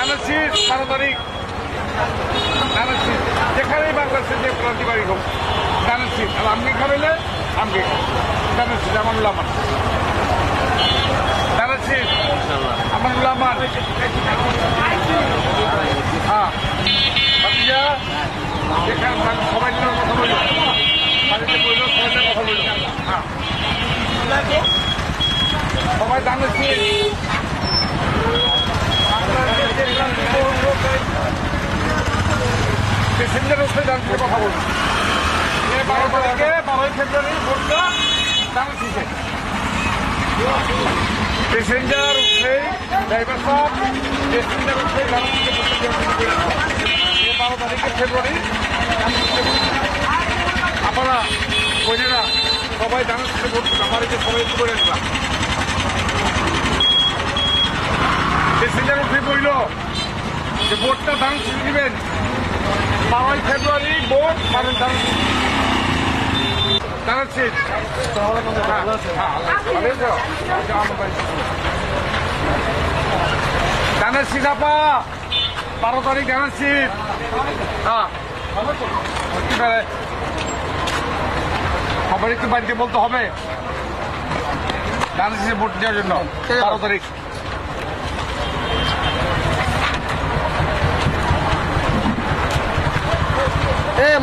জানাচ্ছি 12 তারিখ জানাচ্ছি যেখানেই বাংলাদেশের যে প্রান্তি বাড়ি হোক জানাচ্ছি আর আপনি খাবেলে আমি জানাচ্ছি আমানুল্লাহ আমান জানাচ্ছি আমানুল্লাহ আমান হ্যাঁ বাকিরা যেখানে সবাই কথা বলল বাড়িতে বলল সবাই কথা বলল হ্যাঁ সবাই জানাচ্ছি প্যাসেঞ্জারের সাথে জানতে কথা বলছি 12 তারিখে 12ই ফেব্রুয়ারি ভোটটা জানাচ্ছি প্যাসেঞ্জার উঠলেই ড্রাইভার সাহেব প্যাসেঞ্জার উঠলেই জানাচ্ছি 12 তারিখে ফেব্রুয়ারি আপনারা বোঝেনা সবাই জানাচ্ছি ভোট আমার যে সবাই করে আসলাম প্যাসেঞ্জার উঠে বলল যে ভোটটা জানাচ্ছি দিবেন 12ই ফেব্রুয়ারি ভোট পাবেন জানাচ্ছি জানাচ্ছি আপা 12 তারিখ জানাচ্ছি হ্যাঁ সবার একটু বাড়িতে বলতে হবে জানাচ্ছি ভোট দেওয়ার জন্য 12 তারিখ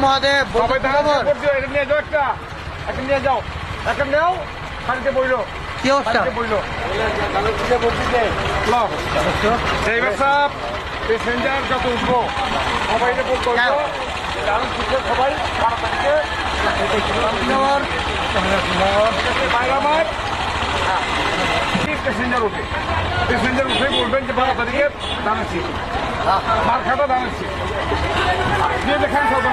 মহাদেব সবাই ভোট দিও এটা নিয়ে যাও একটা নিয়ে যাও একটা নেও বাড়িতে বইল কি অবস্থা বইল ড্রাইভার সাহেব প্যাসেঞ্জার যত উঠবো সবাই বলতে হইব সবাই 12 তারিখে আমার প্যাসেঞ্জার উঠে বলবেন যে 12 তারিখে জানাচ্ছি মার খাতা জানাচ্ছি দিয়ে দেখান সব